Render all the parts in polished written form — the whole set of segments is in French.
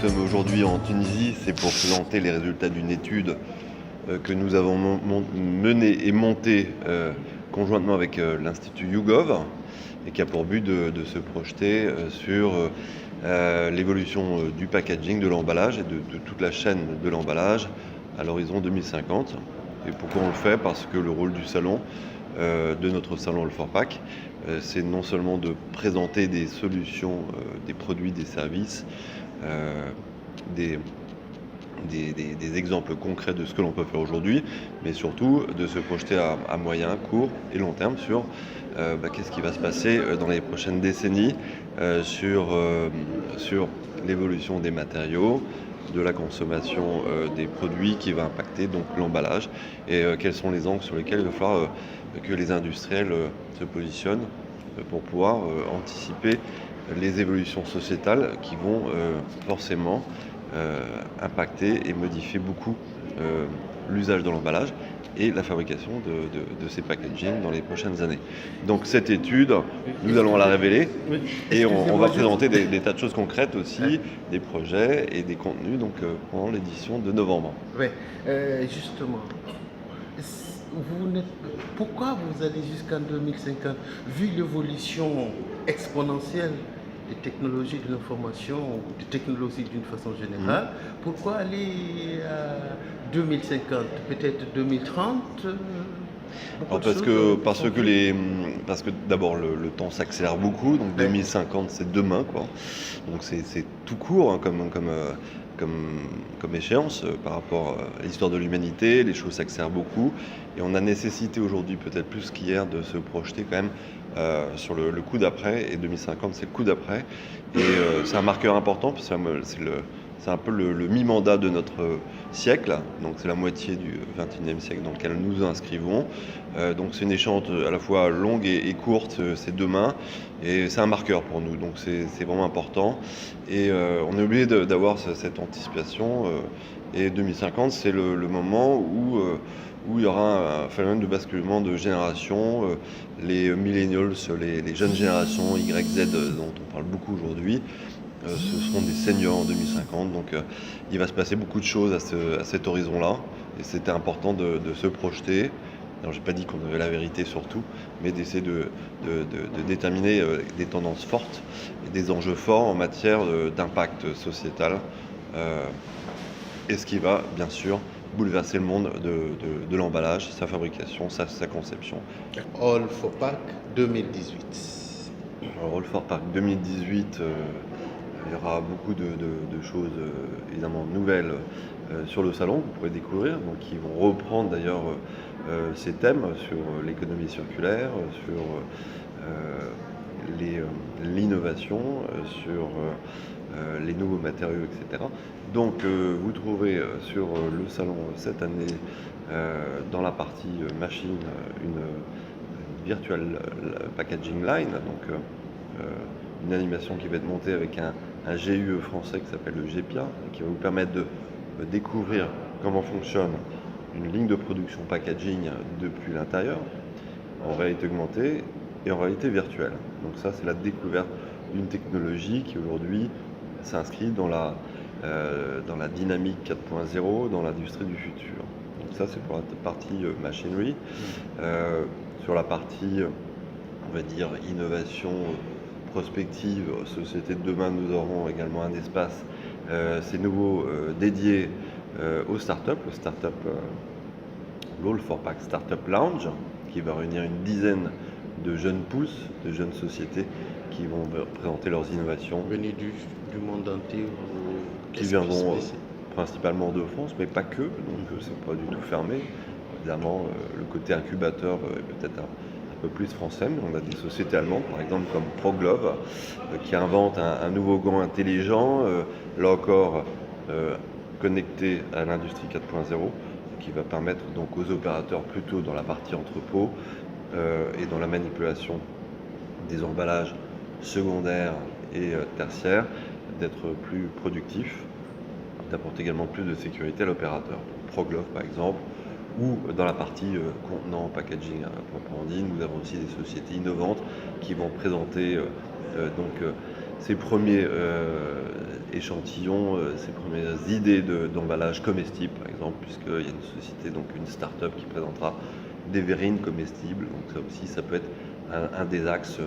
sommes aujourd'hui en Tunisie, c'est pour présenter les résultats d'une étude que nous avons menée et montée conjointement avec l'Institut YouGov et qui a pour but de se projeter sur l'évolution du packaging, de l'emballage et de toute la chaîne de l'emballage à l'horizon 2050. Et pourquoi on le fait? Parce que le rôle du salon, de notre salon All4Pack, c'est non seulement de présenter des solutions, des produits, des services, des exemples concrets de ce que l'on peut faire aujourd'hui, mais surtout de se projeter à moyen, court et long terme sur qu'est-ce qui va se passer dans les prochaines décennies sur l'évolution des matériaux, de la consommation des produits qui va impacter donc l'emballage et quels sont les angles sur lesquels il va falloir que les industriels se positionnent pour pouvoir anticiper les évolutions sociétales qui vont forcément impacter et modifier beaucoup l'usage de l'emballage et la fabrication de ces packaging dans les prochaines années. Donc cette étude, nous allons la révéler et on va présenter des tas de choses concrètes aussi, des projets et des contenus donc, pendant l'édition de novembre. Oui, justement. Pourquoi vous allez jusqu'en 2050? Vu l'évolution exponentielle des technologies de l'information, des technologies d'une façon générale, pourquoi aller à 2050, peut-être 2030? Parce que d'abord le temps s'accélère beaucoup, donc 2050 c'est demain quoi. Donc c'est tout court hein, comme échéance par rapport à l'histoire de l'humanité, les choses s'accélèrent beaucoup et on a nécessité aujourd'hui peut-être plus qu'hier de se projeter quand même sur le coup d'après, et 2050 c'est le coup d'après et c'est un marqueur important parce que c'est un peu le mi-mandat de notre siècle, donc c'est la moitié du XXIe siècle dans lequel nous nous inscrivons. Donc c'est une échéance à la fois longue et courte, c'est demain, et c'est un marqueur pour nous, donc c'est vraiment important. Et on est obligé d'avoir cette anticipation, et 2050 c'est le moment où il y aura un phénomène de basculement de génération, les millennials, les jeunes générations Y, Z dont on parle beaucoup aujourd'hui, ce seront des seniors en 2050, donc il va se passer beaucoup de choses à cet horizon-là, et c'était important de se projeter. Alors j'ai pas dit qu'on avait la vérité sur tout, mais d'essayer de déterminer des tendances fortes et des enjeux forts en matière d'impact sociétal, et ce qui va bien sûr bouleverser le monde de l'emballage, sa fabrication, sa conception. All4Pack 2018. Alors, All4Pack 2018, il y aura beaucoup de choses évidemment nouvelles sur le salon que vous pourrez découvrir, donc qui vont reprendre d'ailleurs ces thèmes sur l'économie circulaire, sur l'innovation, sur les nouveaux matériaux, etc. Donc vous trouverez sur le salon cette année dans la partie machine une virtual packaging line, donc une animation qui va être montée avec un GUE français qui s'appelle le GEPIA, qui va vous permettre de découvrir comment fonctionne une ligne de production packaging depuis l'intérieur, en réalité augmentée et en réalité virtuelle. Donc ça, c'est la découverte d'une technologie qui aujourd'hui s'inscrit dans la dynamique 4.0, dans l'industrie du futur. Donc ça, c'est pour la partie machinery. Sur la partie, on va dire, innovation prospective, société de demain, nous aurons également un espace, c'est nouveau, dédié aux startups, l'All4Pack Startup Lounge, qui va réunir une dizaine de jeunes pousses, de jeunes sociétés qui vont présenter leurs innovations. Venus du monde entier. Qui viendront principalement de France, mais pas que, donc c'est pas du tout fermé. Évidemment, le côté incubateur est peut-être un peu plus français, mais on a des sociétés allemandes, par exemple comme ProGlove, qui invente un nouveau gant intelligent, là encore connecté à l'industrie 4.0, qui va permettre donc aux opérateurs plutôt dans la partie entrepôt et dans la manipulation des emballages secondaires et tertiaires d'être plus productifs, d'apporter également plus de sécurité à l'opérateur. ProGlove par exemple, ou dans la partie contenant, packaging proprement dit, nous avons aussi des sociétés innovantes qui vont présenter ces premiers échantillons ces premières idées d'emballage comestible, par exemple, puisqu'il y a une société, donc une start-up qui présentera des verrines comestibles. Donc ça aussi, ça peut être un des axes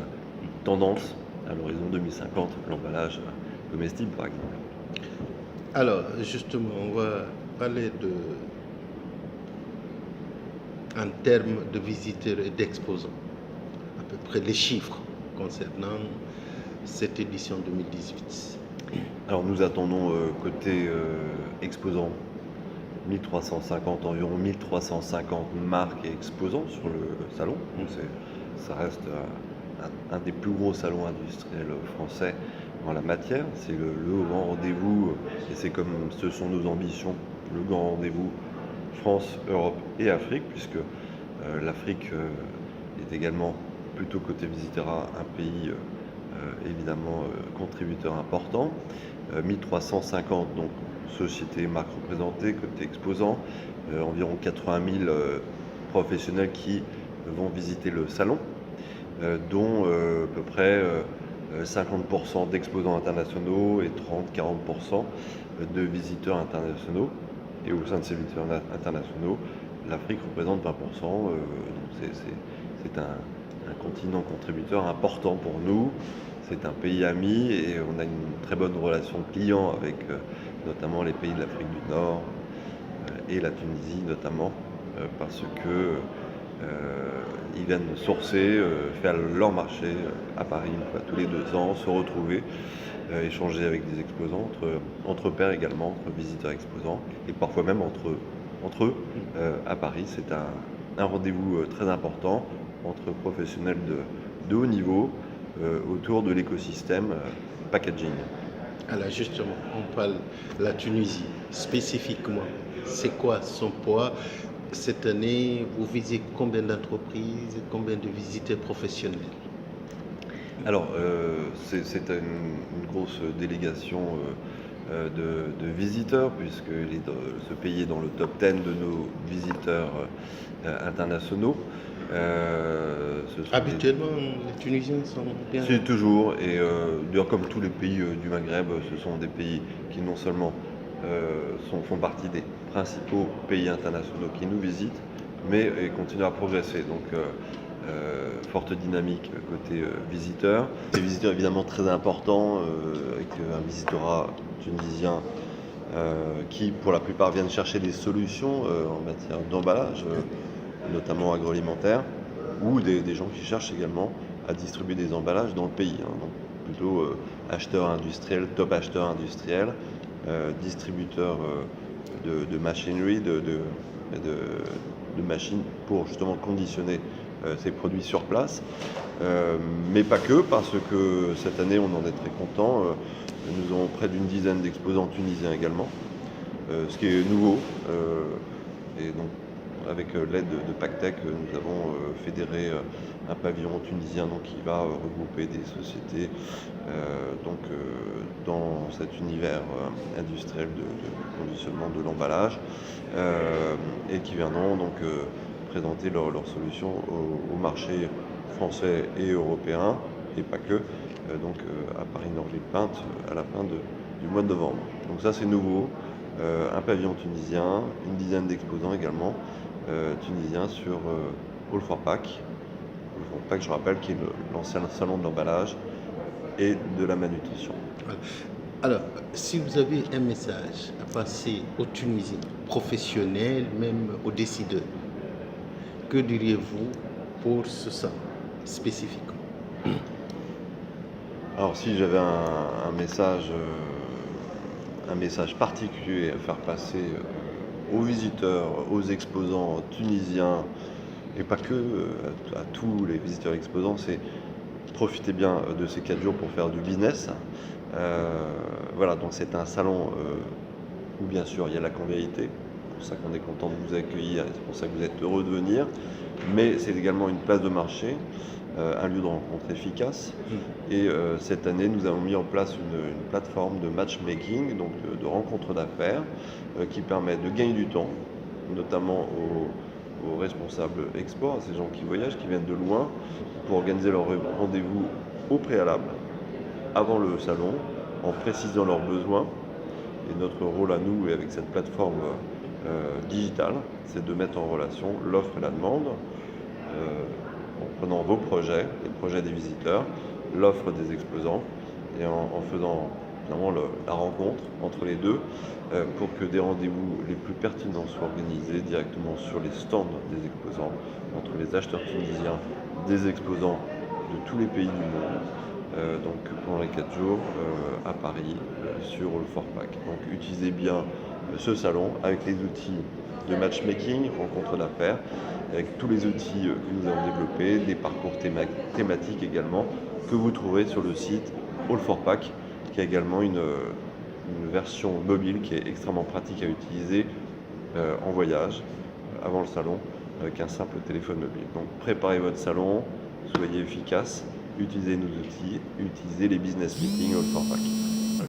tendance à l'horizon 2050, l'emballage comestible, par exemple. Alors, justement, on va parler en termes de visiteurs et d'exposants, à peu près les chiffres concernant cette édition 2018. Alors nous attendons côté exposants 1350, environ 1350 marques et exposants sur le salon. Donc ça reste un des plus gros salons industriels français en la matière. C'est le grand rendez-vous, et c'est comme ce sont nos ambitions, le grand rendez-vous France, Europe et Afrique, puisque l'Afrique est également, plutôt côté visitera, un pays évidemment contributeur important. 1350 donc sociétés, marques représentées, côté exposants, environ 80 000 professionnels qui vont visiter le salon, dont à peu près 50% d'exposants internationaux et 30-40% de visiteurs internationaux. Et au sein de ces visiteurs internationaux, l'Afrique représente 20%. Donc c'est un continent contributeur important pour nous. C'est un pays ami et on a une très bonne relation client avec notamment les pays de l'Afrique du Nord et la Tunisie notamment, parce que ils viennent sourcer, faire leur marché à Paris une fois tous les 2 ans, se retrouver, échanger avec des exposants, entre pairs également, entre visiteurs exposants, et parfois même entre eux à Paris. C'est un rendez-vous très important entre professionnels de haut niveau autour de l'écosystème packaging. Alors justement, on parle de la Tunisie spécifiquement. C'est quoi son poids? Cette année, vous visez combien d'entreprises, combien de visiteurs professionnels? Alors, c'est une grosse délégation de visiteurs, puisque ce pays est dans le top 10 de nos visiteurs internationaux. Habituellement, les Tunisiens sont bien... C'est toujours, et d'ailleurs comme tous les pays du Maghreb, ce sont des pays qui non seulement font partie des principaux pays internationaux qui nous visitent, mais continuent à progresser. Donc forte dynamique côté visiteurs. Des visiteurs évidemment très importants, avec un visitorat tunisien qui pour la plupart viennent chercher des solutions en matière d'emballage, notamment agroalimentaire, ou des gens qui cherchent également à distribuer des emballages dans le pays. Donc plutôt acheteurs industriels, top acheteurs industriels, distributeurs de machinerie, de machines pour justement conditionner ces produits sur place. Mais pas que, parce que cette année, on en est très content. Nous avons près d'une dizaine d'exposants tunisiens également, ce qui est nouveau. Et donc, avec l'aide de Pactech, nous avons fédéré un pavillon tunisien donc, qui va regrouper des sociétés dans cet univers industriel de conditionnement de l'emballage et qui viendront donc présenter leurs solutions au marché français et européen, et pas que, à Paris-Nord-Villepinte à la fin du mois de novembre. Donc ça c'est nouveau, un pavillon tunisien, une dizaine d'exposants également tunisiens sur All for Pack, je rappelle, qui est l'ancien salon de l'emballage et de la manutention. Alors, si vous avez un message à passer aux Tunisiens, professionnels, même aux décideurs, que diriez-vous pour ce salon spécifiquement? Alors, si j'avais un message particulier à faire passer aux visiteurs, aux exposants tunisiens, et pas que, à tous les visiteurs exposants, c'est profitez bien de ces 4 jours pour faire du business. Voilà, donc c'est un salon où bien sûr il y a la convivialité, c'est pour ça qu'on est content de vous accueillir et c'est pour ça que vous êtes heureux de venir, mais c'est également une place de marché, un lieu de rencontre efficace. Et cette année, nous avons mis en place une plateforme de matchmaking, donc de rencontres d'affaires, qui permet de gagner du temps, notamment aux responsables export, à ces gens qui voyagent, qui viennent de loin, pour organiser leur rendez-vous au préalable, avant le salon, en précisant leurs besoins. Et notre rôle à nous, et avec cette plateforme digitale, c'est de mettre en relation l'offre et la demande, en prenant vos projets, les projets des visiteurs, l'offre des exposants, et en faisant finalement la rencontre entre les deux, pour que des rendez-vous les plus pertinents soient organisés directement sur les stands des exposants, entre les acheteurs tunisiens, des exposants de tous les pays du monde, donc pendant les 4 jours à Paris, sur le Forpack. Donc utilisez bien ce salon avec les outils de matchmaking, rencontre d'affaires, avec tous les outils que nous avons développés, des parcours thématiques également, que vous trouverez sur le site All Forpack, qui a également une version mobile qui est extrêmement pratique à utiliser en voyage, avant le salon, avec un simple téléphone mobile. Donc préparez votre salon, soyez efficace, utilisez nos outils, utilisez les business meetings All Forpack.